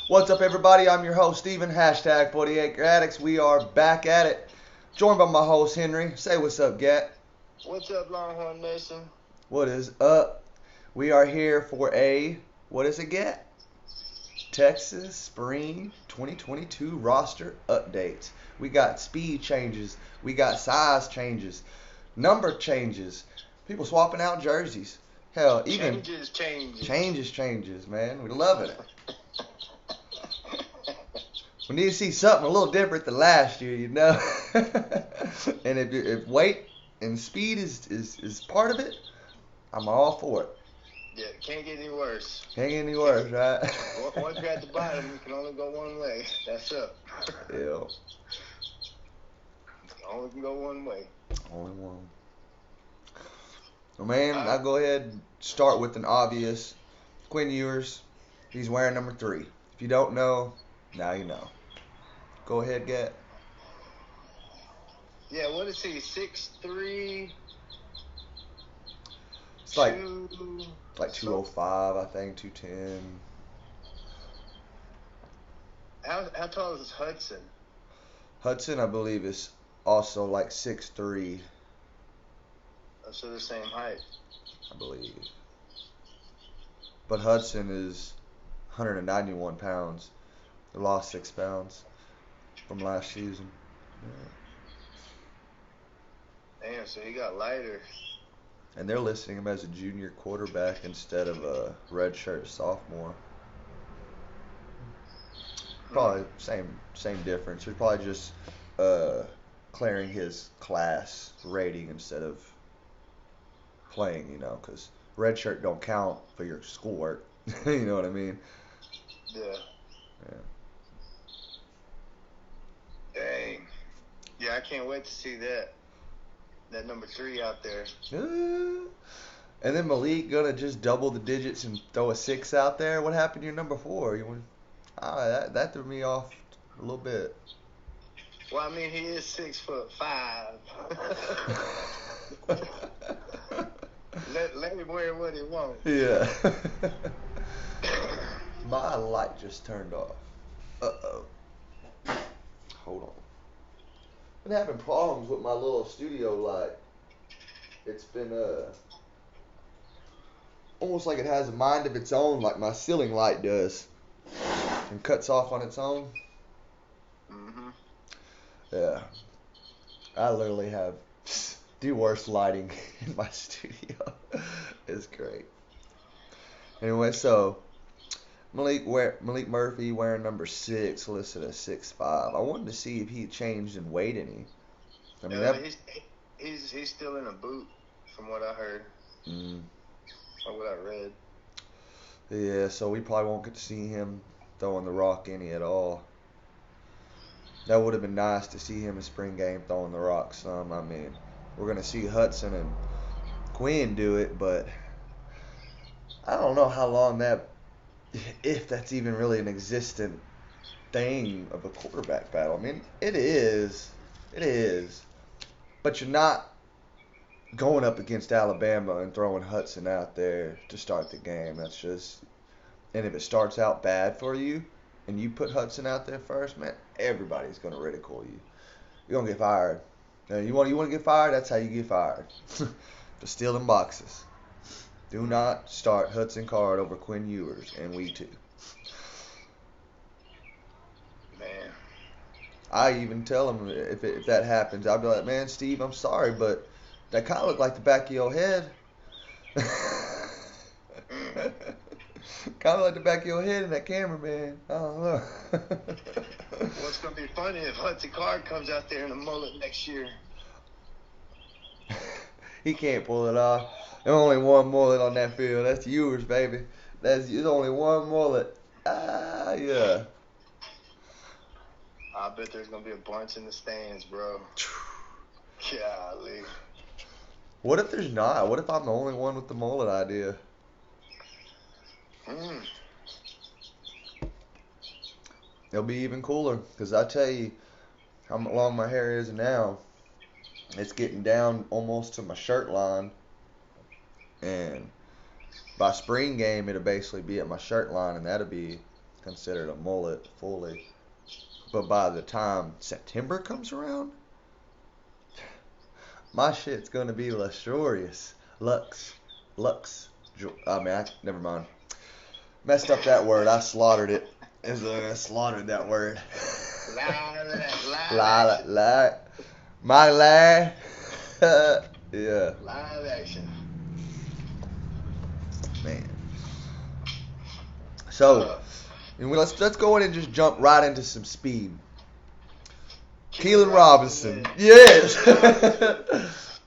What's up, everybody? I'm your host, Steven, hashtag for the Acre Addicts. We are back at it. Joined by my host, Henry. Say what's up, Gat. What's up, Longhorn Nation? What is up? We are here for what is it, Gat? Texas Spring 2022 roster updates. We got speed changes. We got size changes. Number changes. People swapping out jerseys. Hell, even changes, man. We loving it. We need to see something a little different than last year, you know. And if weight and speed is part of it, I'm all for it. Yeah, can't get any worse. Can't get any worse, right? Once you're at the bottom, you can only go one way. That's up. Yeah. Only can go one way. Only one. Well, man, I'll go ahead and start with an obvious. Quinn Ewers, he's wearing number 3. If you don't know, now you know. Go ahead, Gat. Yeah, what is he? 6'3"? It's like 205, I think, 210. How tall is Hudson? Hudson, I believe, is also like 6'3". So the same height. I believe. But Hudson is 191 pounds. He lost 6 pounds from last season. Yeah. Damn, so he got lighter. And they're listing him as a junior quarterback instead of a redshirt sophomore. Probably same difference. They're probably just clearing his class rating instead of playing, you know, because redshirt don't count for your schoolwork. You know what I mean? Yeah. Dang. Yeah, I can't wait to see that number 3 out there. And then Malik gonna just double the digits and throw a 6 out there. What happened to your number 4? That threw me off a little bit. Well, I mean, he is 6'5". Let him wear what he wants. Yeah. My light just turned off. Uh-oh. Hold on. Been having problems with my little studio light. It's been almost like it has a mind of its own, like my ceiling light does, and cuts off on its own. Mhm. Yeah. I literally have the worst lighting in my studio. It's great. Anyway, so Malik Murphy wearing number 6, listed as 6'5". I wanted to see if he changed in weight any. I mean, he's still in a boot, from what I heard. Or what I read. Yeah, so we probably won't get to see him throwing the rock any at all. That would have been nice to see him in spring game throwing the rock some. I mean, we're going to see Hudson and Quinn do it, but I don't know how long if that's even really an existent thing of a quarterback battle. I mean, it is, but you're not going up against Alabama and throwing Hudson out there to start the game. That's just, and if it starts out bad for you and you put Hudson out there first, man, everybody's going to ridicule you. You're going to get fired. You want to get fired? That's how you get fired. For stealing boxes. Do not start Hudson Card over Quinn Ewers in week 2. Man. I even tell him if that happens, I'll be like, man, Steve, I'm sorry, but that kind of looked like the back of your head. Kind of like the back of your head in that camera, man. I don't know. What's going to be funny if Hudson Card comes out there in a mullet next year? He can't pull it off. There's only one mullet on that field. That's Ewers, baby. There's only one mullet. Yeah. I bet there's going to be a bunch in the stands, bro. Golly. What if there's not? What if I'm the only one with the mullet idea? It'll be even cooler, because I tell you how long my hair is now. It's getting down almost to my shirt line, and by spring game it'll basically be at my shirt line, and that'll be considered a mullet fully. But by the time September comes around, my shit's gonna be luxurious. Never mind. Messed up that word. I slaughtered it. I slaughtered that word. Lie. My lie. Yeah. Live action. Man. So, let's go in and just jump right into some speed. Keelan Robinson. Yes.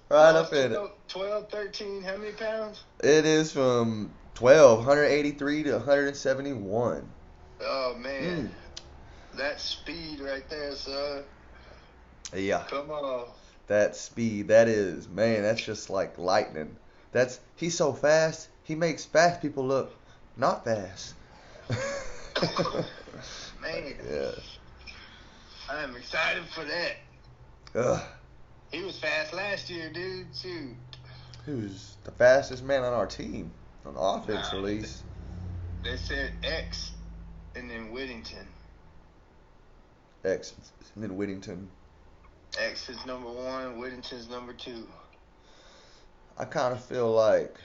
Right up in it. 12, 13, how many pounds? It is from 183 to 171. Oh, man. That speed right there, son. Yeah. Come on. That speed, that's just like lightning. He's so fast, he makes fast people look not fast. Man. Yeah. I'm excited for that. Ugh. He was fast last year, dude. Shoot. He was the fastest man on our team on offense, at least. They said X and then Whittington. X and then Whittington. X is number 1, Whittington's number 2. I kind of feel like,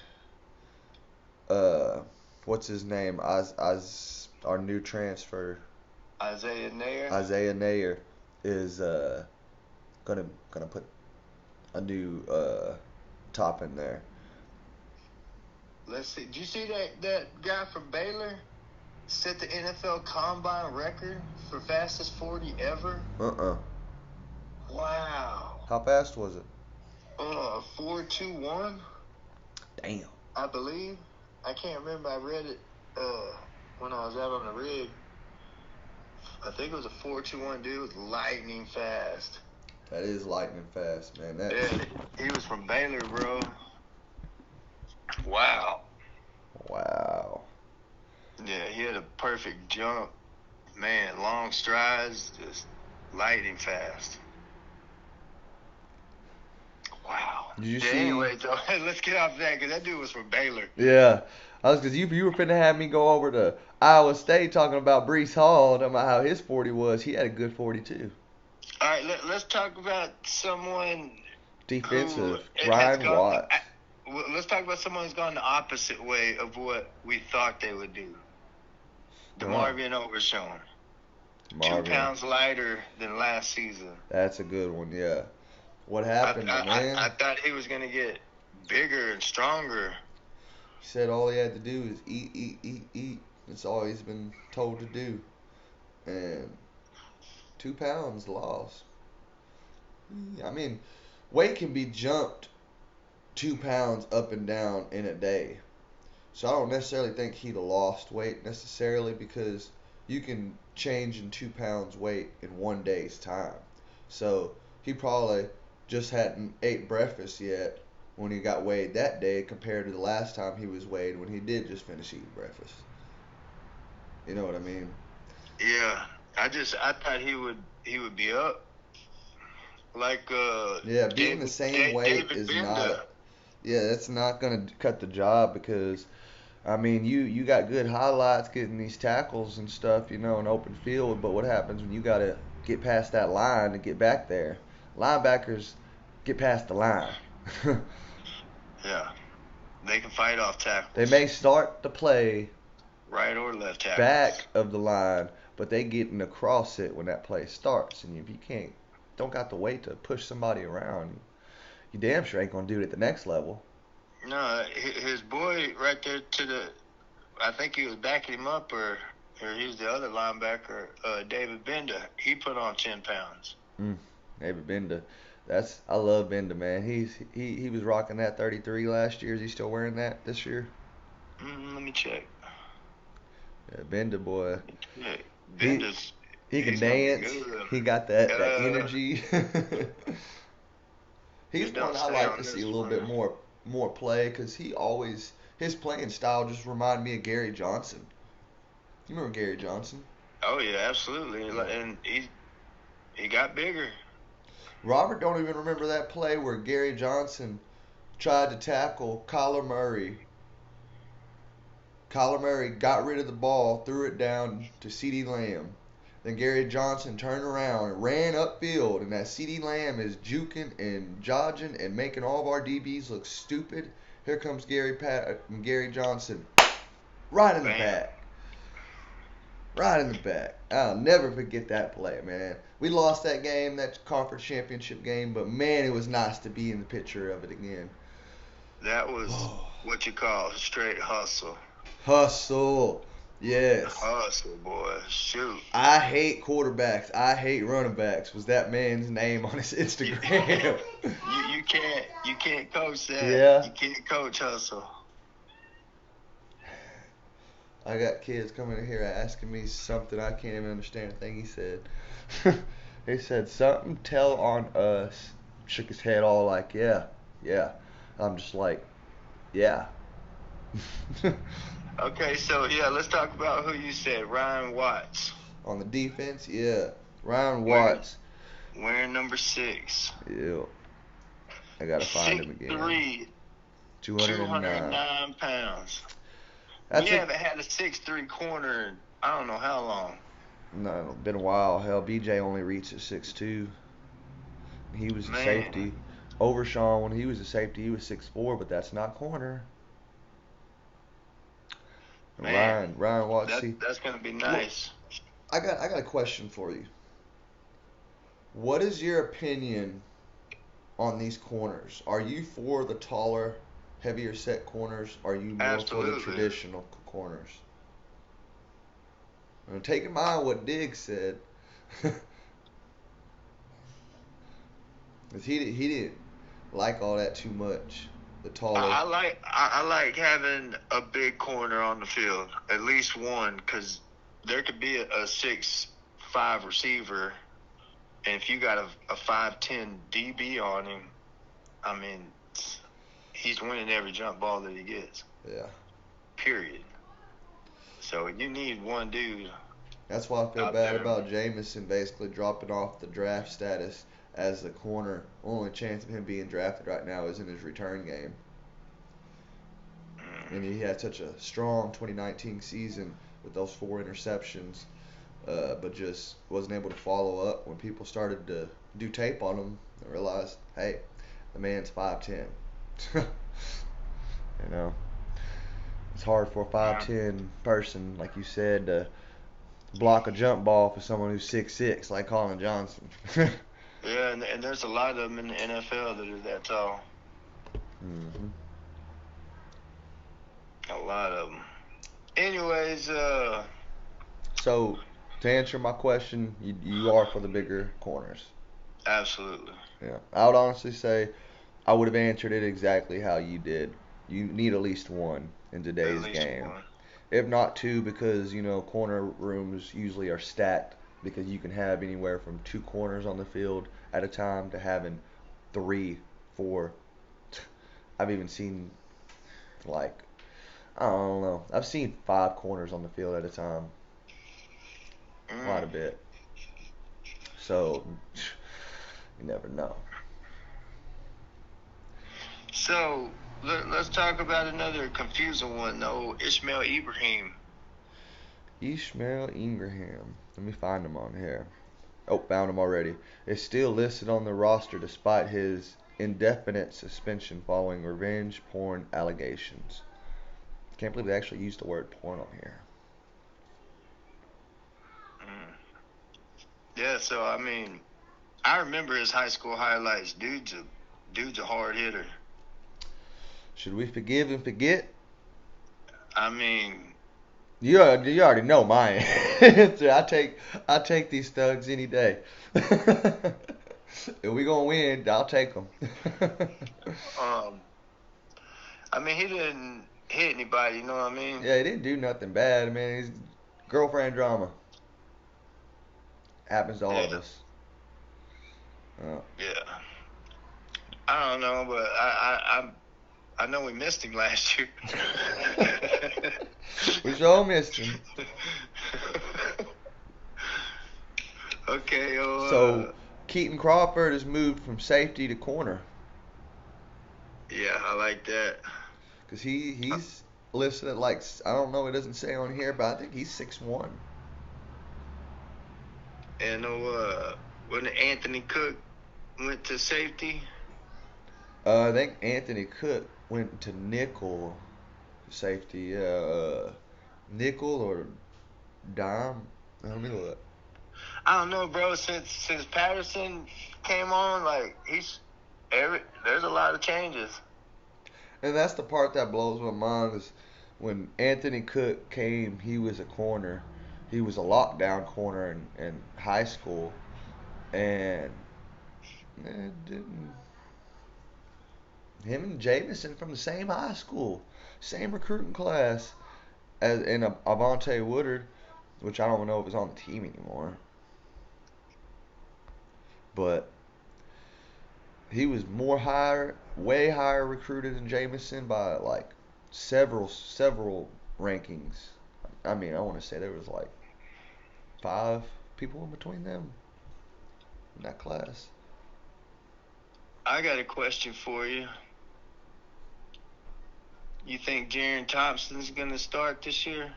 what's his name? Our new transfer. Isaiah Nair is gonna put a new top in there. Let's see. Did you see that guy from Baylor set the NFL Combine record for fastest 40 ever? Wow. How fast was it? 4.21. Damn. I believe. I can't remember. I read it when I was out on the rig. I think it was a 4.21 dude. It was lightning fast. That is lightning fast, man. Yeah, he was from Baylor, bro. Wow. Yeah, he had a perfect jump. Man, long strides, just lightning fast. Wow. Did you see? Anyway, though, let's get off that because that dude was from Baylor. Yeah. Because you were finna have me go over to Iowa State talking about Breece Hall, talking about how his 40 was. He had a good 42. All right, let's talk about someone defensive. Ryan Watts. Let's talk about someone who's gone the opposite way of what we thought they would do. DeMarvion Overshown. 2 pounds lighter than last season. That's a good one, yeah. What happened, man? I thought he was going to get bigger and stronger. He said all he had to do is eat. That's all he's been told to do. And 2 pounds lost. I mean, weight can be jumped 2 pounds up and down in a day. So I don't necessarily think he'd have lost weight necessarily because you can change in 2 pounds weight in 1 day's time. So he probably just hadn't ate breakfast yet when he got weighed that day compared to the last time he was weighed when he did just finish eating breakfast. You know what I mean? Yeah. I thought he would be up. Like being the same weight is not. That's not gonna cut the job because, I mean, you got good highlights getting these tackles and stuff, in open field. But what happens when you gotta get past that line to get back there? Linebackers get past the line. Yeah, they can fight off tackles. They may start the play right or left tackle back of the line, but they getting across it when that play starts. And if you don't got the weight to push somebody around, you damn sure ain't gonna do it at the next level. No, his boy right there I think he was backing him up, or he was the other linebacker, David Benda. He put on 10 pounds. David Benda. I love Benda, man. He was rocking that 33 last year. Is he still wearing that this year? Let me check. Yeah, Benda boy. Yeah, Benda's. He can dance. He got that energy. He's one I like to see a little bit more play because his playing style just reminded me of Gary Johnson. You remember Gary Johnson? Oh yeah, absolutely. And he got bigger. Robert don't even remember that play where Gary Johnson tried to tackle Kyler Murray Kyler Murray got rid of the ball, threw it down to CeeDee Lamb. Then Gary Johnson turned around and ran upfield, and that CeeDee Lamb is juking and dodging and making all of our DBs look stupid. Here comes Gary Johnson, right in the back. Right in the back. I'll never forget that play, man. We lost that game, that conference championship game, but man, it was nice to be in the picture of it again. That was what you call straight hustle. Hustle. Yes. Hustle, boy. Shoot. I hate quarterbacks. I hate running backs was that man's name on his Instagram. you can't coach that. Yeah. You can't coach hustle. I got kids coming in here asking me something I can't even understand a thing he said. He said something, tell on us. Shook his head all like, yeah. I'm just like, yeah. Okay, so yeah, let's talk about who you said, Ryan Watts. On the defense, yeah. Ryan Watts. Wearing number 6. Yeah. I gotta find him again. 6'3", 209 pounds. We haven't had a 6'3" corner in I don't know how long. No, been a while. Hell, BJ only reached at 6'2". He was a safety. Overshawn, when he was a safety, he was 6'4", but that's not corner. Man, Ryan Watts. That's gonna be nice. I got a question for you. What is your opinion on these corners? Are you for the taller, heavier set corners? Are you more for the traditional corners? I'm taking in mind what Diggs said. Cause he didn't like all that too much. The taller. I like having a big corner on the field, at least one, because there could be a 6'5" receiver, and if you got a 5'10" DB on him, I mean, he's winning every jump ball that he gets. Yeah. Period. So you need one dude. That's why I feel bad about Jameson basically dropping off the draft status as the corner. Only chance of him being drafted right now is in his return game. And he had such a strong 2019 season with those 4 interceptions, but just wasn't able to follow up when people started to do tape on him and realized, hey, the man's 5'10". You know, it's hard for a 5'10" person, like you said, to block a jump ball for someone who's 6'6", like Colin Johnson. Yeah, and there's a lot of them in the NFL that are that tall. Mm-hmm. A lot of them. Anyways, So, to answer my question, you are for the bigger corners. Absolutely. Yeah. I would honestly say I would have answered it exactly how you did. You need at least one in today's game. One. If not 2, because, corner rooms usually are stacked because you can have anywhere from 2 corners on the field at a time to having 3, 4. I've even seen, I don't know. I've seen 5 corners on the field at a time. Quite a bit. So, you never know. So, let's talk about another confusing one, though. Ishmael Ibrahim. Ishmael Ingraham. Let me find him on here. Oh, found him already. Is still listed on the roster despite his indefinite suspension following revenge porn allegations. Can't believe they actually used the word porn on here. Yeah, so I mean, I remember his high school highlights. Dude's a hard hitter. Should we forgive and forget? I mean, you already know my answer. I take these thugs any day. If we gonna win, I'll take them. I mean, he didn't hit anybody. You know what I mean? Yeah, he didn't do nothing bad. I mean, he's girlfriend drama. Happens to all of us. Yeah. I don't know, but I know we missed him last year. We sure missed him. Okay. So Keaton Crawford has moved from safety to corner. Yeah, I like that. Because he's listed at like, I don't know, it doesn't say on here, but I think he's 6'1". And when Anthony Cook went to safety. I think Anthony Cook went to nickel safety. Nickel or dime. Let me look. I don't know, bro. Since Patterson came on, like there's a lot of changes. And that's the part that blows my mind is when Anthony Cook came, he was a corner. He was a lockdown corner in high school, and it didn't. Him and Jamison from the same high school, same recruiting class as in Avante Woodard, which I don't know if is on the team anymore. But he was way higher recruited than Jamison by like several rankings. I mean, I want to say there was like 5 people in between them in that class. I got a question for you. You think Jaron Thompson's gonna start this year?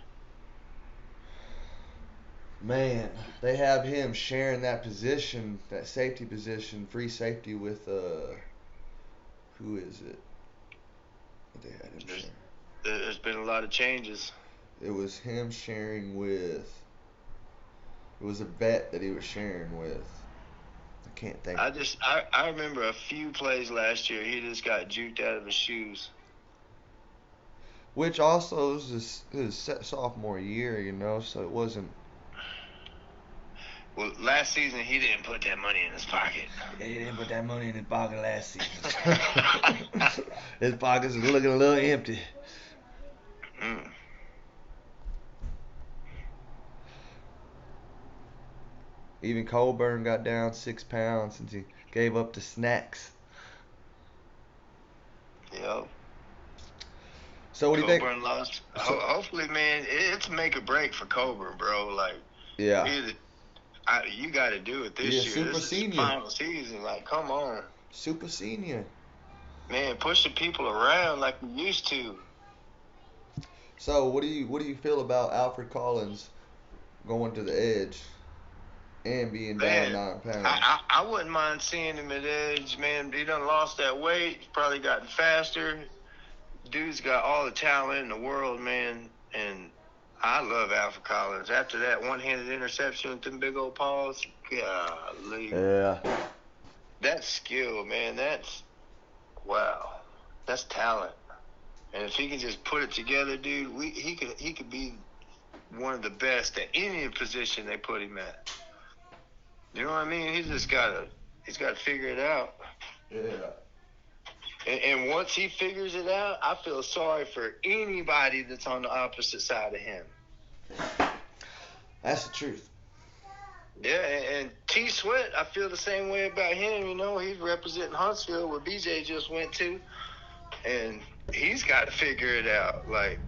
Man, they have him sharing that position, that safety position, free safety with who is it? They had him sharing. There's been a lot of changes. It was him sharing with. It was a vet that he was sharing with. I can't think. I remember a few plays last year. He just got juked out of his shoes. Which also was his sophomore year, you know, so it wasn't. Well, last season he didn't put that money in his pocket. Yeah, he didn't put that money in his pocket last season. His pockets are looking a little empty. Even Colburn got down 6 pounds since he gave up the snacks. Yep. So what do you think? Colburn lost. Hopefully, man, it's make or break for Colburn, bro. Like, yeah, you got to do it this year. Super this senior. Is the final season. Like, come on, super senior. Man, pushing people around like we used to. So what do you feel about Alfred Collins going to the edge and being down 9 pounds? I wouldn't mind seeing him at edge, man. He done lost that weight. He's probably gotten faster. Dude's got all the talent in the world, man, and I love Alfred Collins. After that one-handed interception with them big old paws, golly. Yeah. That's skill, man. Wow. That's talent. And if he can just put it together, dude, he could be one of the best at any position they put him at. You know what I mean? He's got to figure it out. Yeah. And once he figures it out, I feel sorry for anybody that's on the opposite side of him. That's the truth. Yeah, and T. Sweat, I feel the same way about him. You know, he's representing Huntsville, where BJ just went to, and he's got to figure it out. Like,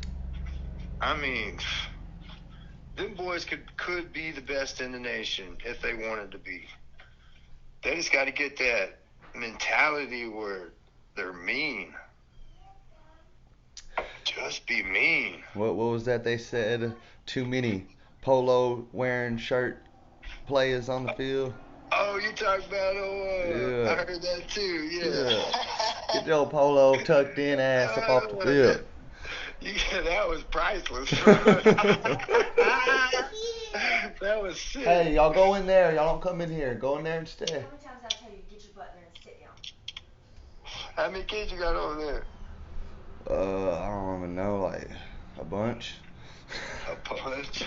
I mean, them boys could be the best in the nation if they wanted to be. They just got to get that mentality where they're mean. Just be mean. What was that they said? Too many polo wearing shirt players on the field. Oh, you talk about yeah. I heard that too. Yeah. Get your polo tucked in ass up off the field. Yeah, that was priceless. That was sick. Hey, y'all go in there. Y'all don't come in here. Go in there instead. How many times I tell you get your butt in there and sit down? How many kids you got over there? I don't even know, like a bunch. A bunch.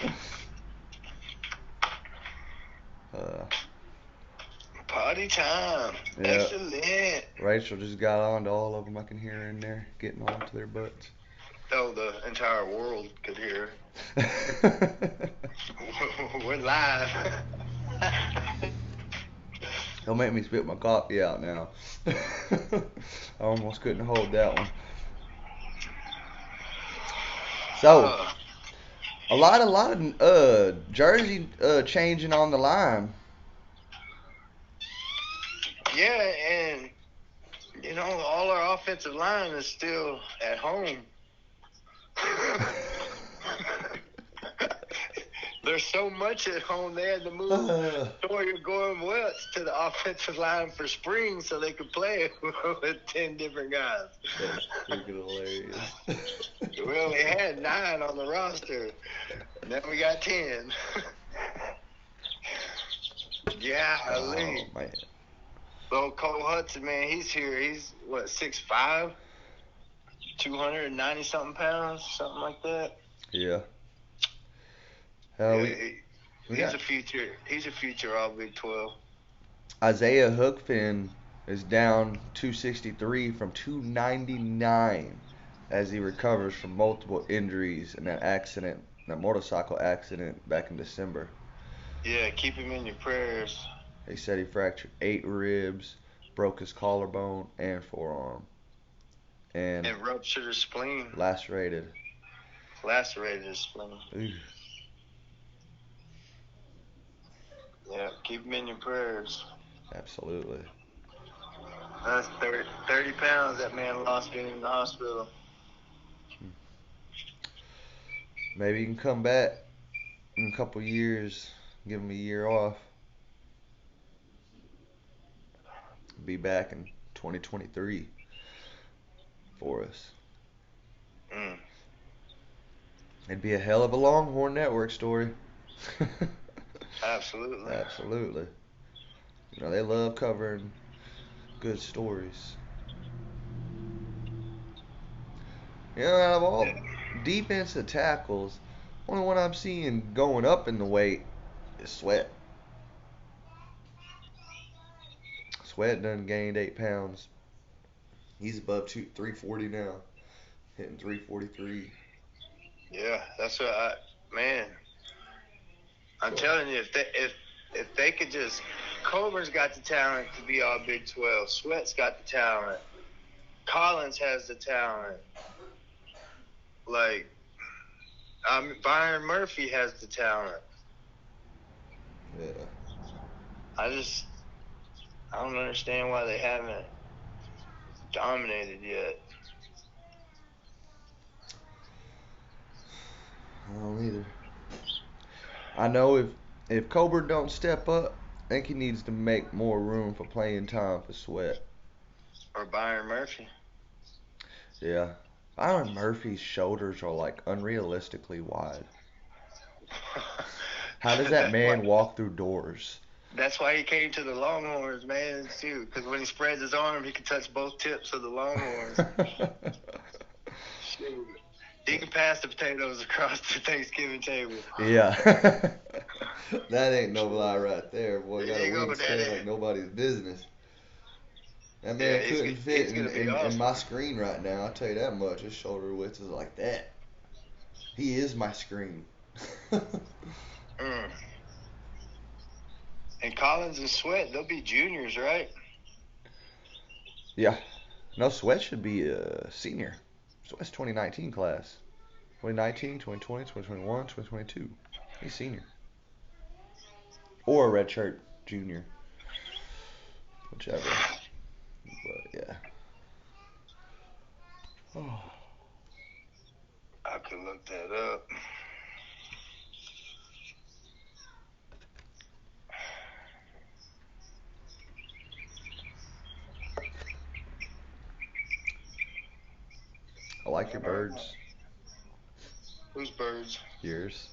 Party time. Yeah. Excellent. Rachel just got on to all of them. I can hear her in there getting on to their butts. Oh, the entire world could hear. We're live. Don't make me spit my coffee out now. I almost couldn't hold that one. So, a lot of jersey changing on the line. Yeah, and you know, all our offensive line is still at home. There's so much at home. They had to move Sawyer Gorham Welts to the offensive line for spring so they could play with 10 different guys. That's freaking hilarious. We only had 9 on the roster. Now we got 10. Yeah, Oh, man. Well, Cole Hudson, man, he's here. He's, 6'5"? 290-something pounds, something like that. Yeah. He's a future all Big 12. Isaiah Hookfin is down 263 from 299 as he recovers from multiple injuries in that motorcycle accident back in December. Yeah, keep him in your prayers. They said he fractured 8 ribs, broke his collarbone and forearm. And ruptured his spleen. Lacerated His spleen. Ooh. Yeah, keep him in your prayers. Absolutely. That's 30 pounds that man lost being in the hospital. Maybe he can come back in a couple years, give him a year off. Be back in 2023 for us. It'd be a hell of a Longhorn Network story. Absolutely. Absolutely. You know, they love covering good stories. You know, out of all defensive tackles, only one I'm seeing going up in the weight is Sweat. Sweat done gained 8 pounds. He's above 340 now, hitting 343. Yeah, that's what I'm telling you, if they could just, Coburn's got the talent to be all Big 12. Sweat's got the talent. Collins has the talent. Like, Byron Murphy has the talent. Yeah. I don't understand why they haven't dominated yet. I don't either. I know if Coburn don't step up, I think he needs to make more room for playing time for Sweat. Or Byron Murphy. Yeah. Byron Murphy's shoulders are like unrealistically wide. How does that man walk through doors? That's why he came to the Longhorns, man, too. Because when he spreads his arm, he can touch both tips of the Longhorns. Shoot. He can pass the potatoes across the Thanksgiving table. Yeah. That ain't no lie right there. Boy, got a wingspan like nobody's business. That man couldn't fit in my screen right now, I'll tell you that much. His shoulder width is like that. He is my screen. And Collins and Sweat, they'll be juniors, right? Yeah. No, Sweat should be a senior. Sweat's 2019 class. 2019, 2020, 2021, 2022. He's senior. Or a redshirt junior. Whichever. But, yeah. Oh. I could look that up. I like your birds. Whose birds? Yours.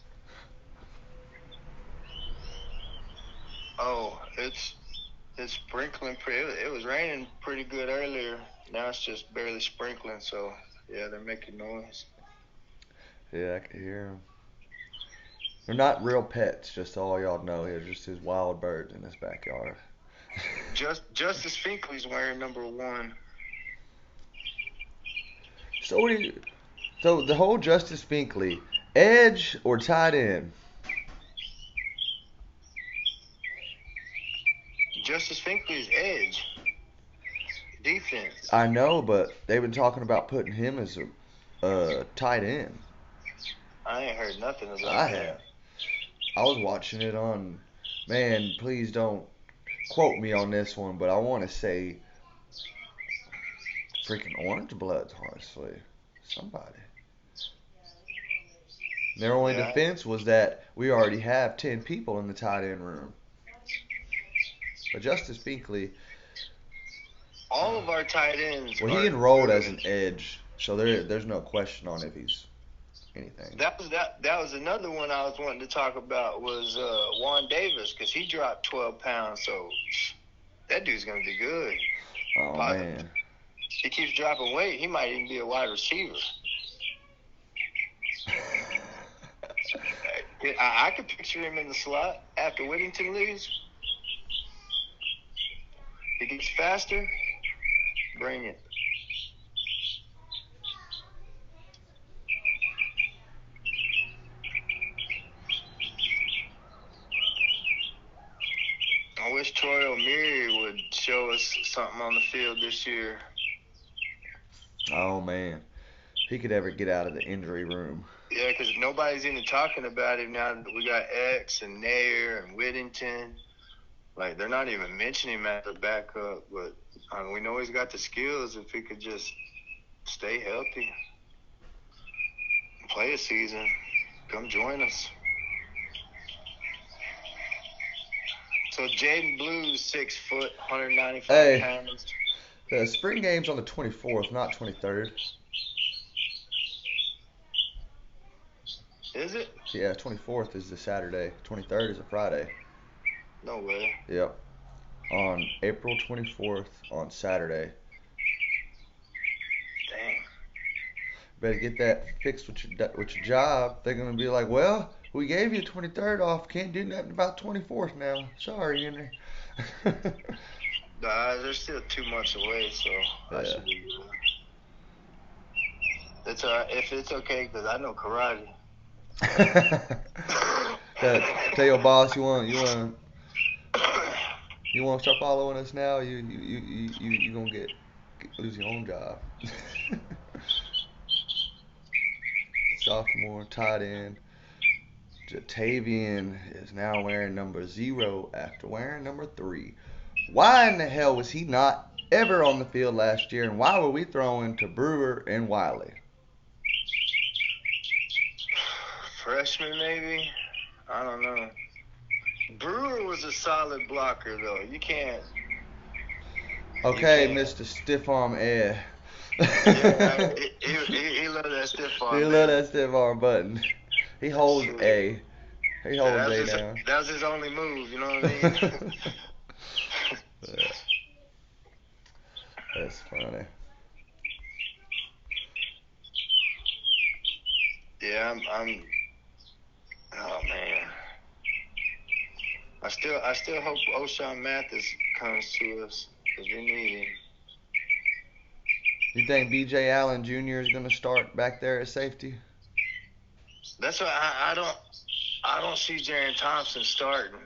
Oh, it's sprinkling. It was raining pretty good earlier. Now it's just barely sprinkling. So yeah, they're making noise. Yeah, I can hear them. They're not real pets, just so all y'all know. They're just his wild birds in his backyard. Justice Finkley's wearing number 1. So the whole Justice Finkley, edge or tight end? Justice Finkley's edge. Defense. I know, but they've been talking about putting him as a tight end. I ain't heard nothing about that. I have. I was watching it on, man, please don't quote me on this one, but I want to say freaking Orange Bloods, honestly. Somebody. Their only Yeah. defense was that we already have 10 people in the tight end room. But Justice Binkley, All of our tight ends. well, he are enrolled good. as an edge, so there's no question on if he's anything. That was another one I was wanting to talk about was Juan Davis, because he dropped 12 pounds, so that dude's gonna be good. Oh, man. If he keeps dropping weight, he might even be a wide receiver. I could picture him in the slot after Whittington leaves. He gets faster. Bring it. I wish Troy O'Meary would show us something on the field this year. Oh, man. He could ever get out of the injury room. Yeah, because nobody's even talking about him now that we got X and Nair and Whittington. Like, they're not even mentioning him as a backup, but we know he's got the skills if he could just stay healthy. Play a season. Come join us. So Jaden Blue, 6 foot, 195 Hey. pounds. The spring game's on the 24th, not 23rd. Is it? Yeah, 24th is the Saturday. 23rd is a Friday. No way. Yep. On April 24th, on Saturday. Dang. Better get that fixed with your job. They're going to be like, well, we gave you 23rd off. Can't do nothing about 24th now. Sorry, Henry. They're still 2 months away, so I should be good. It's all right. If it's okay, because I know karate. Tell your boss you want to start following us now. You gonna lose your own job. Sophomore tight end Jatavian is now wearing number 0 after wearing number 3. Why in the hell was he not ever on the field last year, and why were we throwing to Brewer and Wiley? Freshman, maybe? I don't know. Brewer was a solid blocker, though. You can't. Okay, can't. Mr. Stiff Arm Air. Yeah, he loved that stiff arm. He loved that stiff arm button. He holds A. He holds A down. That was his only move, you know what I mean? That's funny. Yeah, I'm. Oh man. I still hope O'Shawn Mathis comes to us because we need him. You think B.J. Allen Jr. is going to start back there at safety? That's why I don't see Jaron Thompson starting.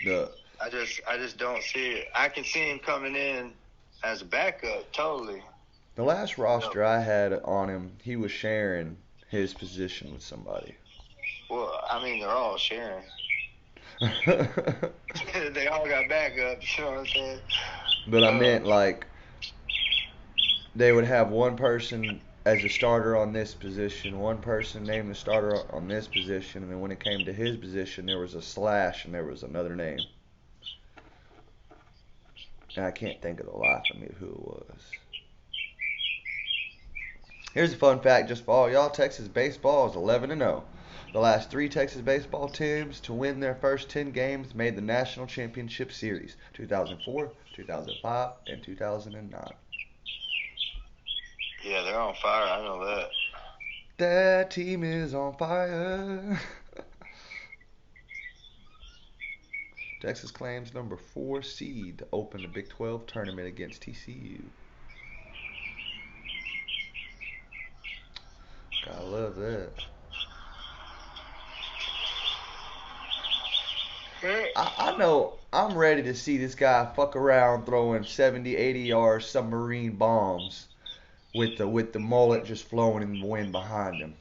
I just don't see it. I can see him coming in as a backup, totally. The last roster I had on him, he was sharing his position with somebody. Well, I mean, they're all sharing. They all got backups, you know what I'm saying? But I meant, like, they would have one person as a starter on this position, one person named the starter on this position, and then when it came to his position, there was a slash and there was another name. And I can't think of the life of me of who it was. Here's a fun fact just for all y'all. Texas baseball is 11-0. The last 3 Texas baseball teams to win their first 10 games made the National Championship Series, 2004, 2005, and 2009. Yeah, they're on fire. I know that. That team is on fire. Texas claims number 4 seed to open the Big 12 tournament against TCU. Gotta love that. I know I'm ready to see this guy fuck around throwing 70, 80-yard submarine bombs with the mullet just flowing in the wind behind him.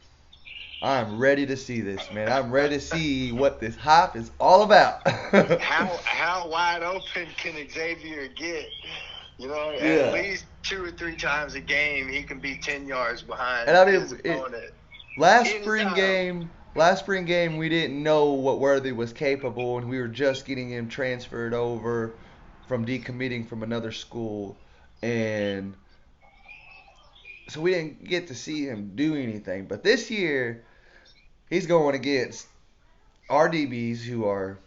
I'm ready to see this, man. I'm ready to see what this hype is all about. How wide open can Xavier get? You know, Yeah. at least 2 or 3 times a game, he can be 10 yards behind. And I mean, his opponent. Last Anytime. spring game, we didn't know what Worthy was capable, and we were just getting him transferred over from decommitting from another school, and so we didn't get to see him do anything. But this year, he's going against our DBs who are,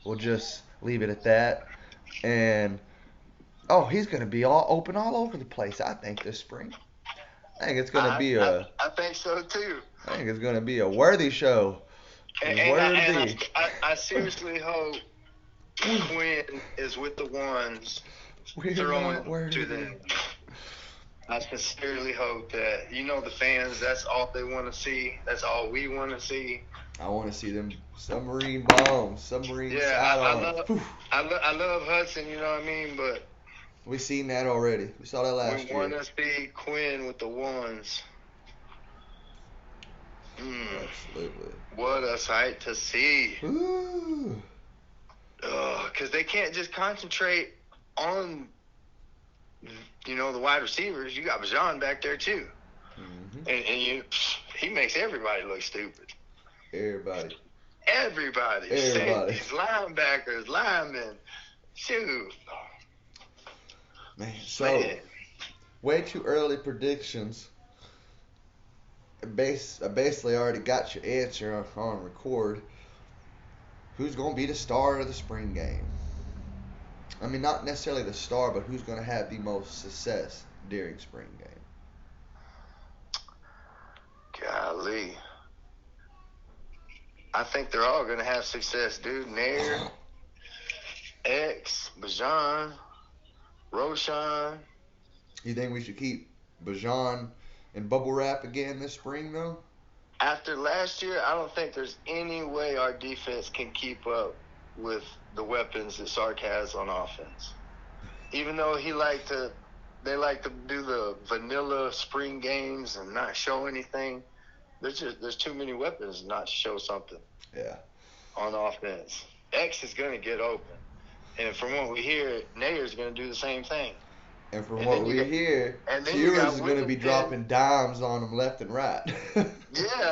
we'll just leave it at that. And he's going to be all open all over the place, I think, this spring. I think it's going to be I think so too. I think it's going to be a Worthy show. I seriously hope Quinn is with the ones throwing to them. I sincerely hope that, the fans, that's all they want to see. That's all we want to see. I want to see them submarine bombs, submarine sidearms. I love Hudson, you know what I mean? But we seen that already. We saw that last year. We want to see Quinn with the ones. Absolutely. What a sight to see. Ooh. Because they can't just concentrate on, the wide receivers. You got Bajan back there too. Mm-hmm. And he makes everybody look stupid. Everybody. Safeties, linebackers, linemen. Shoot. Man, so way too early predictions. I basically already got your answer on record. Who's going to be the star of the spring game? I mean, not necessarily the star, but who's going to have the most success during spring game? Golly. I think they're all going to have success, dude. Nair, X, Bajan, Roshan. You think we should keep Bajan in bubble wrap again this spring, though? After last year, I don't think there's any way our defense can keep up with the weapons that Sark has on offense. Even though they like to do the vanilla spring games and not show anything, there's too many weapons not to show something. Yeah. On offense. X is going to get open. And from what we hear, Nair's going to do the same thing. And from what we hear, Kira's is going to be dropping dimes on them left and right. Yeah,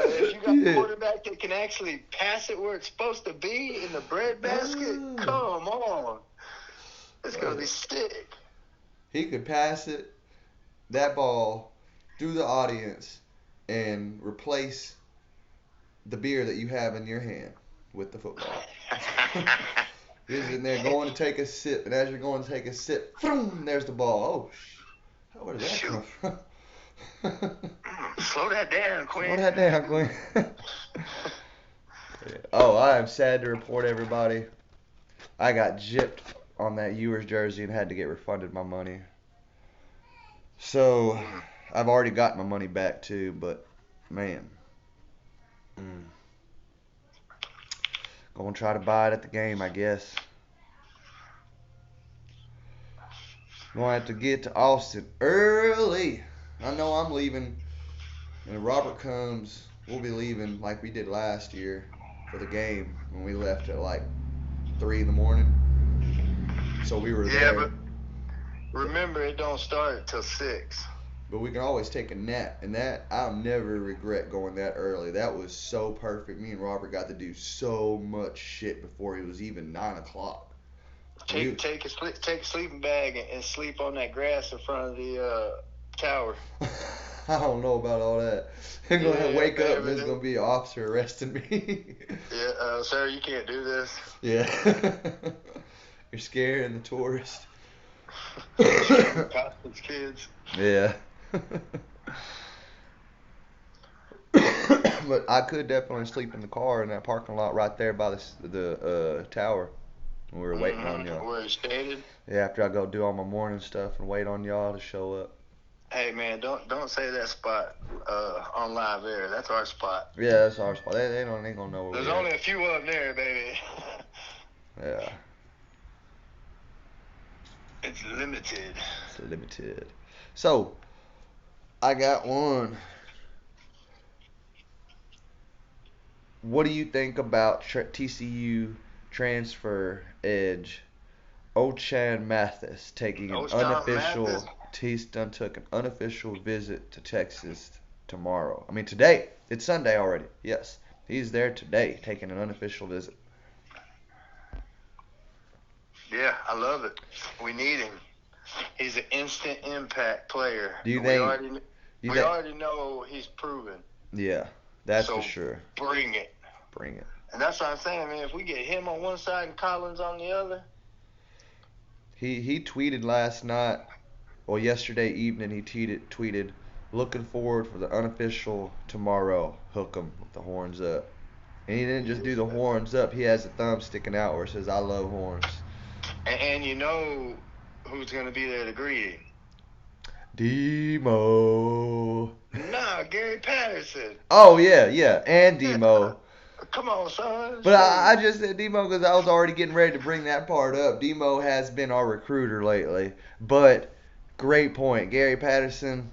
if you got a quarterback that can actually pass it where it's supposed to be in the bread basket, come on. It's going to be sick. He could pass that ball through the audience and replace the beer that you have in your hand with the football. He's in there going to take a sip, and as you're going to take a sip, boom, there's the ball. Oh, where did that come from? Slow that down, Quinn. Oh, I am sad to report, everybody. I got gypped on that Ewers jersey and had to get refunded my money. So, I've already got my money back, too, but, man. Gonna try to buy it at the game, I guess. Gonna have to get to Austin early. I know I'm leaving. And if Robert comes, we'll be leaving like we did last year for the game when we left at like 3 in the morning. So we were there. Yeah, but remember, it don't start till 6. But we can always take a nap, and that I'll never regret going that early. That was so perfect. Me and Robert got to do so much shit before it was even 9 o'clock. Take a sleeping bag and sleep on that grass in front of the tower. I don't know about all that. I'm gonna wake up and there's gonna be an officer arresting me. Yeah, sir, you can't do this. Yeah. You're scaring the tourist. College kids. Yeah. But I could definitely sleep in the car in that parking lot right there by the tower when we were waiting on y'all. Where it's shaded? Yeah, after I go do all my morning stuff and wait on y'all to show up. Hey man, don't say that spot on live air. That's our spot. Yeah, that's our spot. They ain't gonna know where There's we only a few up there, baby. Yeah. It's limited. So, I got one. What do you think about TCU transfer edge Ochan Mathis taking an unofficial? He's took an unofficial visit to Texas tomorrow. I mean, today. It's Sunday already. Yes. He's there today, taking an unofficial visit. Yeah, I love it. We need him. He's an instant impact player. Do you we think? already know he's proven. Yeah, that's so for sure. Bring it. Bring it. And that's what I'm saying, man. If we get him on one side and Collins on the other. He tweeted last night, or yesterday evening, he tweeted, looking forward for the unofficial tomorrow. Hook 'em with the horns up. And he didn't just do the horns up. He has a thumb sticking out where it says, I love horns. And you know who's going to be there to greet him? Demo. Nah, Gary Patterson. Oh, yeah. And Demo. Come on, son. But I just said Demo because I was already getting ready to bring that part up. Demo has been our recruiter lately. But great point. Gary Patterson,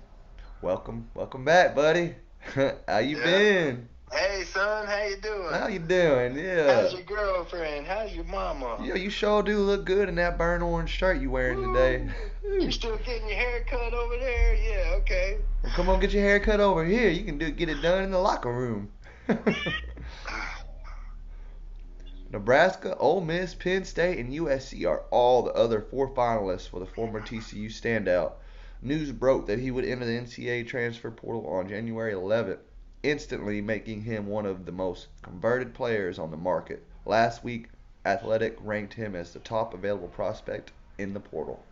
welcome back, buddy. How you been? Hey, son, how you doing? How you doing? Yeah. How's your girlfriend? How's your mama? Yeah, you sure do look good in that burnt orange shirt you wearing today. You still getting your hair cut over there? Yeah, okay. Well, come on, get your hair cut over here. You can get it done in the locker room. Nebraska, Ole Miss, Penn State, and USC are all the other 4 finalists for the former TCU standout. News broke that he would enter the NCAA transfer portal on January 11th, instantly making him one of the most converted players on the market. Last week, Athletic ranked him as the top available prospect in the portal.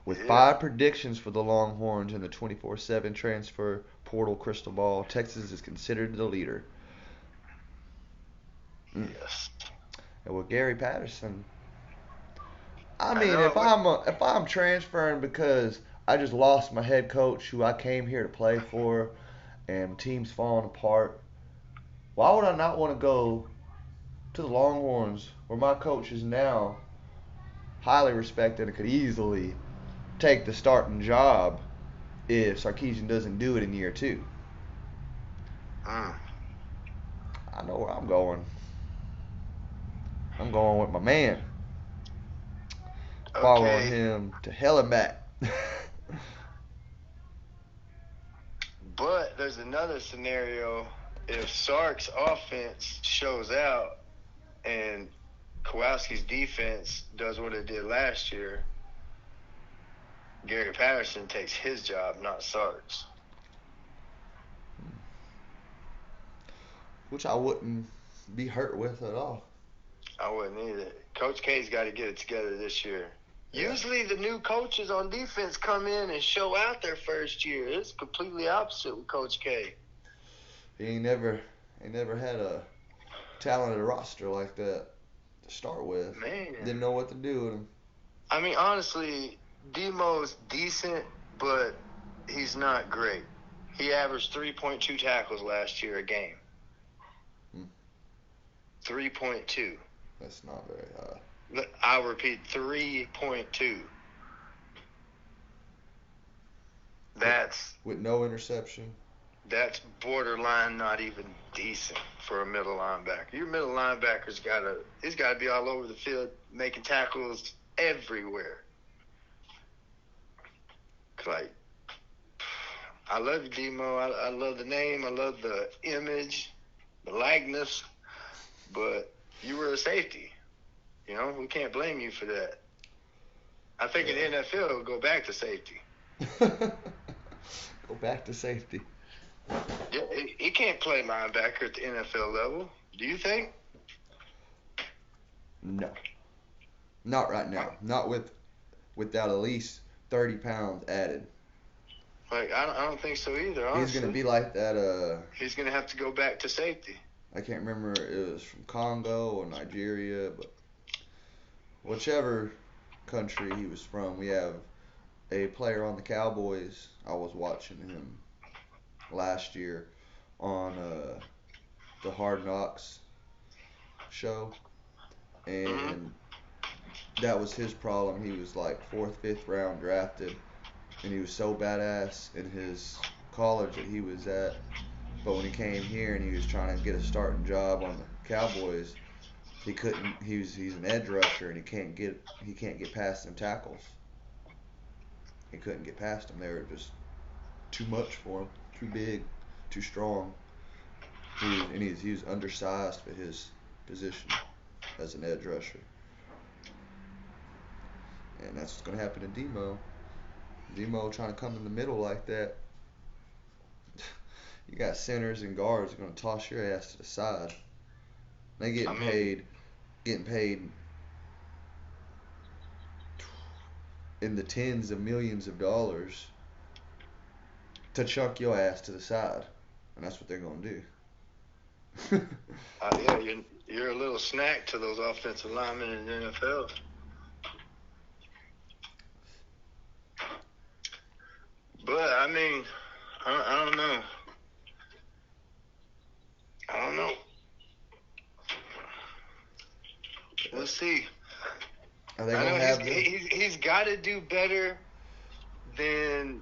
With 5 predictions for the Longhorns in the 24/7 transfer portal crystal ball, Texas is considered the leader. Yes. And with Gary Patterson, I mean, if I'm transferring because I just lost my head coach who I came here to play for, and team's falling apart, why would I not want to go to the Longhorns where my coach is now highly respected and could easily take the starting job if Sarkisian doesn't do it in year 2? I know where I'm going. I'm going with my man. Following him to hell and back. But there's another scenario. If Sark's offense shows out and Kowalski's defense does what it did last year, Gary Patterson takes his job, not Sark's. Which I wouldn't be hurt with at all. I wouldn't either. Coach K's got to get it together this year. Usually the new coaches on defense come in and show out their first year. It's completely opposite with Coach K. He ain't never had a talented roster like that to start with. Man. Didn't know what to do with him. I mean, honestly, Demo's decent, but he's not great. He averaged 3.2 tackles last year a game. 3.2. That's not very high. I'll repeat, 3.2. That's with no interception. That's borderline not even decent for a middle linebacker. Your middle linebacker's got to be all over the field making tackles everywhere. Like, I love you, Demo. I love the name. I love the image, the likeness. But you were a safety. You know, we can't blame you for that. I think in the NFL, it'll go back to safety. Go back to safety. Yeah, he can't play linebacker at the NFL level. Do you think? No. Not right now. Not without at least 30 pounds added. Like, I don't think so either, honestly. He's going to be like that. He's going to have to go back to safety. I can't remember it was from Congo or Nigeria, but whichever country he was from, we have a player on the Cowboys. I was watching him last year on the Hard Knocks show, and that was his problem. He was like 4th, 5th round drafted, and he was so badass in his college that he was at. But when he came here and he was trying to get a starting job on the Cowboys, he couldn't. He's an edge rusher and he can't get past them tackles. He couldn't get past them. They were just too much for him, too big, too strong. He was undersized for his position as an edge rusher. And that's what's going to happen to Demo. Demo trying to come in the middle like that. You got centers and guards going to toss your ass to the side. They getting paid in the tens of millions of dollars to chuck your ass to the side, and that's what they're going to do. Yeah, you're a little snack to those offensive linemen in the NFL. But I mean, I don't know. We'll see. Are they gonna have he's got to do better than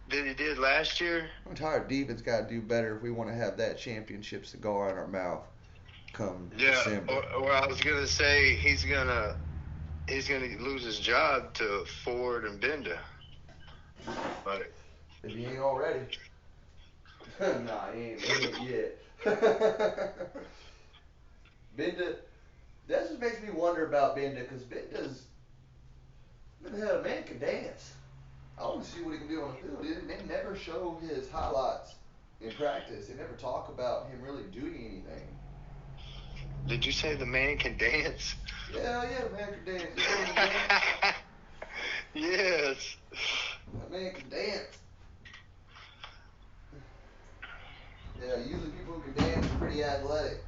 he did last year. Entire defense got to do better if we want to have that championship cigar in our mouth come December. Or I was gonna say he's gonna lose his job to Ford and Benda. But if he ain't already. Nah, he ain't yet. Benda. That just makes me wonder about Benda, because Benda's a man can dance. I want to see what he can do on the field. They never show his highlights in practice. They never talk about him really doing anything. Did you say the man can dance? Yeah, the man can dance. Yes. That man can dance. Yeah, usually people who can dance are pretty athletic.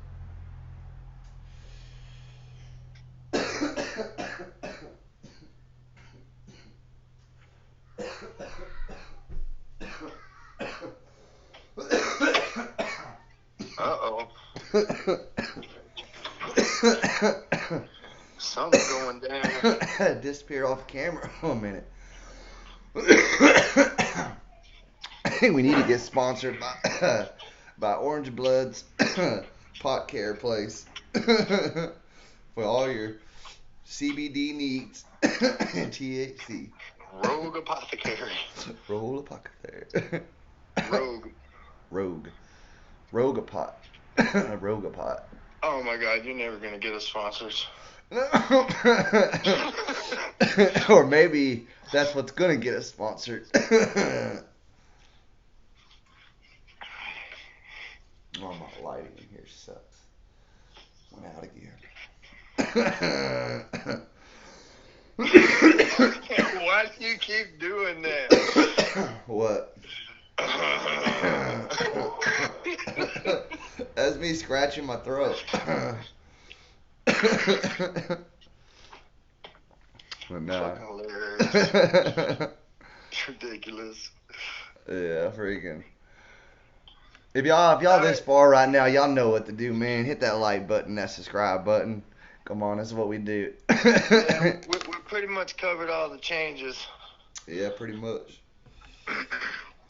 Uh-oh. Something's going down. Disappeared off camera for a minute. I think we need to get sponsored by Orange Blood's pot care place for all your CBD needs and THC. Rogue Apothecary. Rogue Apothecary. Rogue. Rogapot. Rogapot. Oh my God, you're never gonna get us sponsors. Or maybe that's what's gonna get us sponsored. Oh, my lighting in here sucks. Went out again. Why do you keep doing that? What? That's me scratching my throat. But nah. Fucking hilarious. It's ridiculous. Yeah, freaking. If y'all this far right now, y'all know what to do, man. Hit that like button, that subscribe button. Come on, that's what we do. Yeah, we pretty much covered all the changes. Yeah, pretty much.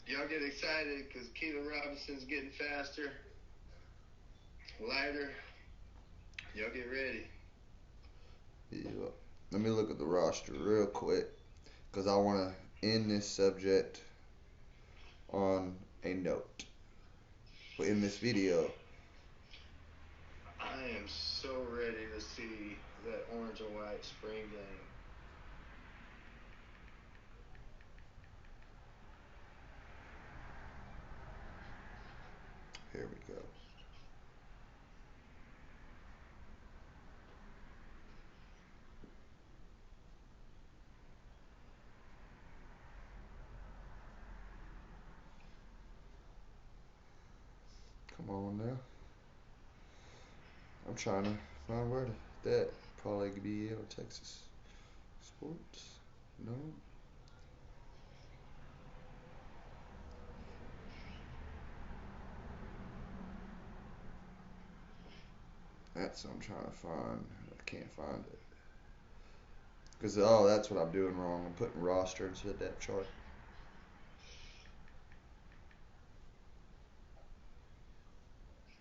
Y'all get excited because Keaton Robinson's getting faster, lighter. Y'all get ready. Yeah. Let me look at the roster real quick, because I want to end this subject on a note. In this video. I am so ready to see that orange and white spring game. Here we go. Come on now. I'm trying to find where that probably could be on Texas Sports. No. That's what I'm trying to find. I can't find it. Because, that's what I'm doing wrong. I'm putting roster into the depth chart.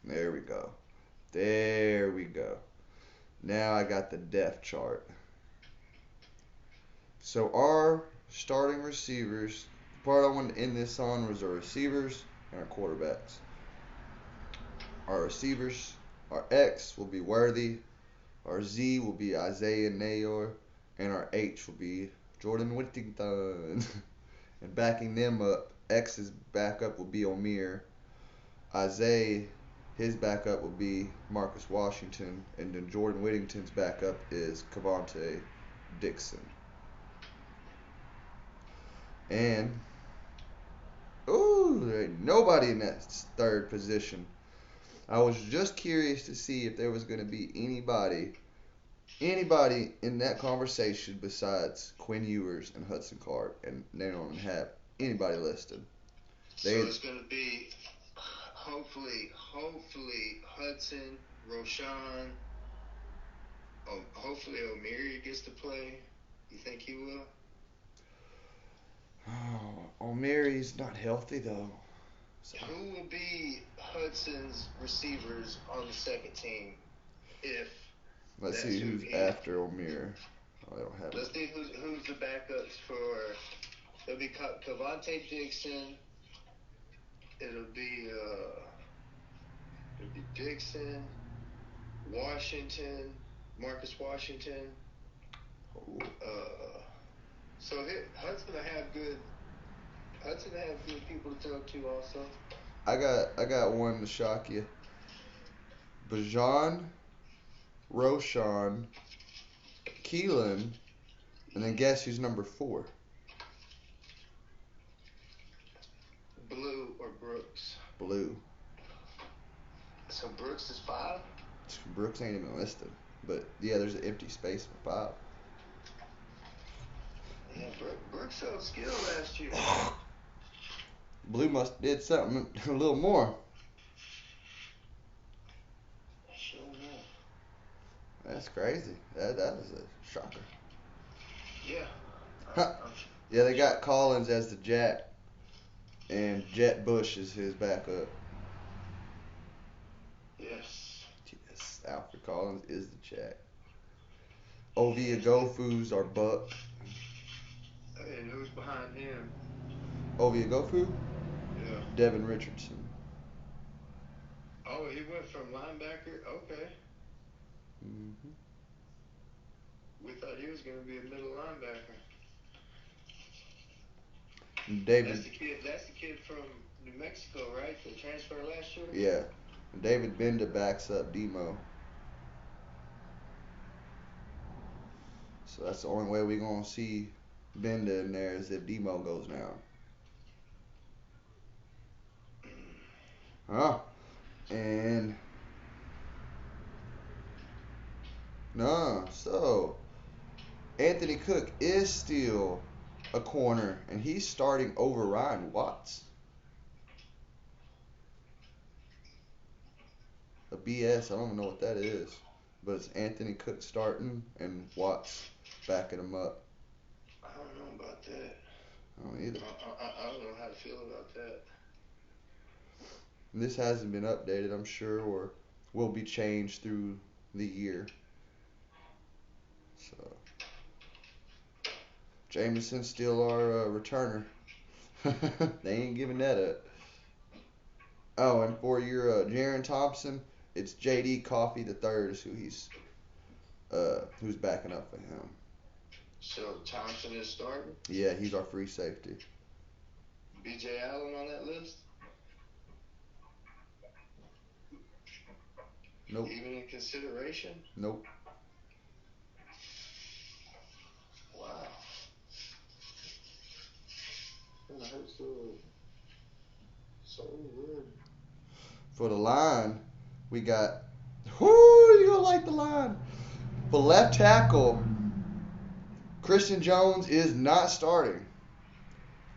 There we go. There we go. Now I got the depth chart. So our starting receivers part I wanted to end this on was our receivers and our quarterbacks. Our receivers, our X will be Worthy, our Z will be Isaiah Nayor, and our H will be Jordan Whittington. And backing them up, X's backup will be Omir. Isaiah, his backup will be Marcus Washington, and then Jordan Whittington's backup is Cavante Dixon. And there ain't nobody in that third position. I was just curious to see if there was going to be anybody in that conversation besides Quinn Ewers and Hudson Clark, and they don't have anybody listed. So it's going to be hopefully Hudson, Roshan. Hopefully O'Meary gets to play. You think he will? Oh, O'Meary's not healthy though. So. Who will be Hudson's receivers on the second team if? Let's see who's after O'Meary. Oh, I don't have. Let's see who's the backups for. It'll be Cavante Dixon. It'll be Dixon, Washington, Marcus Washington. Oh. So Hudson will have good people to throw to also. I got one to shock you. Bajan, Roshan, Keelan, and then guess who's number 4? Blue or Brooks? Blue. So Brooks is 5? Brooks ain't even listed. But yeah, there's an empty space for 5. Yeah, Brooks showed skill last year. Blue must did something a little more. Sure enough. That's crazy. That is a shocker. Yeah. Yeah, they got Collins as the Jack, and Jet Bush is his backup. Yes. Yes, Alfred Collins is the Jack. Ovia Gofu's our Buck. And who's behind him? Ovia Gofu? Yeah. Devin Richardson. Oh, he went from linebacker? Okay. Mm-hmm. We thought he was going to be a middle linebacker. David. That's the kid from New Mexico, right? The transfer last year? Yeah. David Benda backs up Demo. So that's the only way we're going to see Benda in there is if Demo goes down. And so Anthony Cook is still a corner, and he's starting over Ryan Watts. A BS, I don't even know what that is, but it's Anthony Cook starting and Watts backing him up. I don't know about that. I don't either. I don't know how to feel about that. This hasn't been updated, I'm sure, or will be changed through the year. So, Jameson's still our returner. They ain't giving that up. Oh, and for your Jaron Thompson, it's J.D. Coffey the third is who's backing up for him. So Thompson is starting? Yeah, he's our free safety. B.J. Allen on that list? Nope. Even in consideration? Nope. Wow. That hurts so good. For the line, we got. You gonna like the line? For left tackle, Christian Jones is not starting.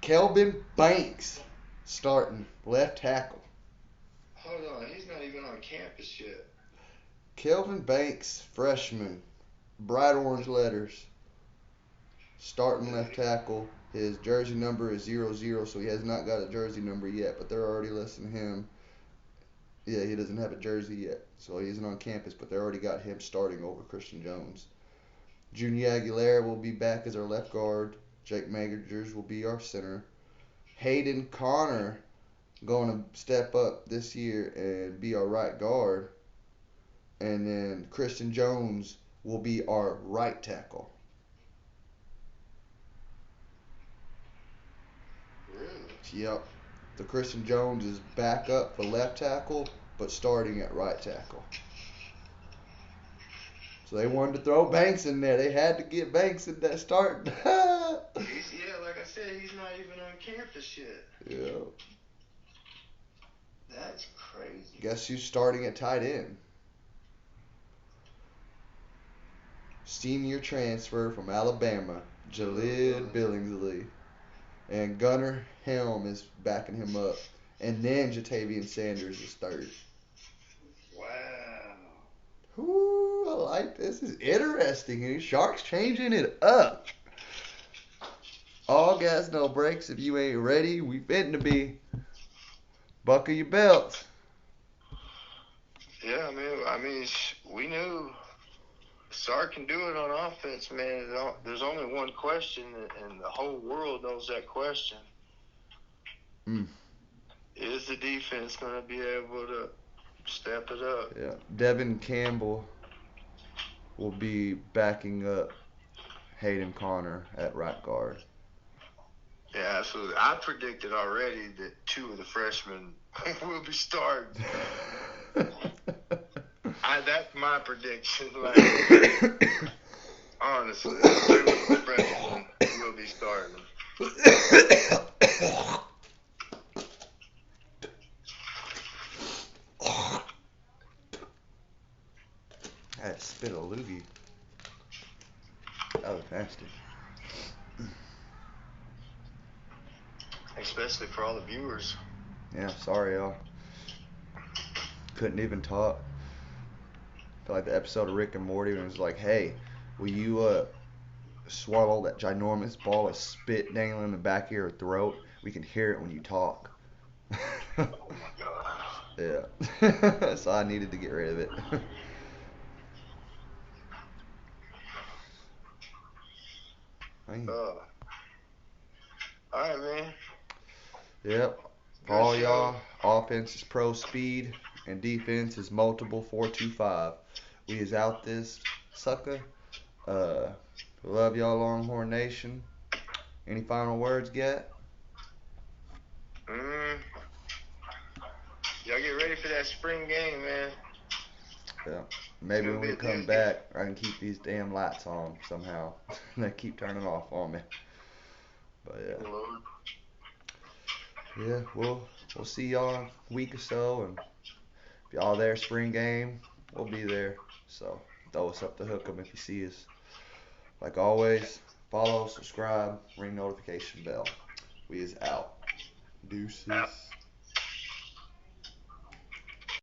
Kelvin Banks starting left tackle. Hold on, he's not even on campus yet. Kelvin Banks, freshman, bright orange letters, starting left tackle. His jersey number is 00, so he has not got a jersey number yet, but they're already listing him. Yeah, he doesn't have a jersey yet, so he isn't on campus, but they already got him starting over Christian Jones. Junior Aguilera will be back as our left guard. Jake Magagers will be our center. Hayden Connor going to step up this year and be our right guard. And then Christian Jones will be our right tackle. Really? Yep. The Christian Jones is back up for left tackle, but starting at right tackle. So they wanted to throw Banks in there. They had to get Banks in that start. Yeah, like I said, he's not even on campus yet. Yeah. That's crazy. Guess who's starting at tight end? Senior transfer from Alabama, Jalid Billingsley. And Gunnar Helm is backing him up. And then Jatavian Sanders is third. Wow. Ooh, I like this. This is interesting. Sharks changing it up. All gas, no brakes. If you ain't ready, we fitting to be. Buckle your belts. Yeah, I mean, we knew Sark can do it on offense, man. There's only one question, and the whole world knows that question. Is the defense going to be able to step it up? Yeah. Devin Campbell will be backing up Hayden Connor at right guard. Yeah, absolutely. I predicted already that 2 of the freshmen will be starting. That's my prediction. Like, honestly, 2 of the freshmen will be starting. I had to spit a loogie. That was nasty. Especially for all the viewers. Yeah, sorry, y'all. Couldn't even talk. Felt like the episode of Rick and Morty when it was like, hey, will you swallow that ginormous ball of spit dangling in the back of your throat? We can hear it when you talk. Oh my God. Yeah. So I needed to get rid of it. All right, man. Yep. Good All show. y'all, offense is pro speed and defense is multiple 4-2-5. We is out this sucker. Love y'all, Longhorn Nation. Any final words yet? Y'all get ready for that spring game, man. Yeah. Maybe when we come back, I can keep these damn lights on somehow. They keep turning off on me. But yeah. Yeah, we'll see y'all in a week or so, and if y'all there spring game, we'll be there. So throw us up to hook 'em if you see us. Like always, follow, subscribe, ring notification bell. We is out. Deuces.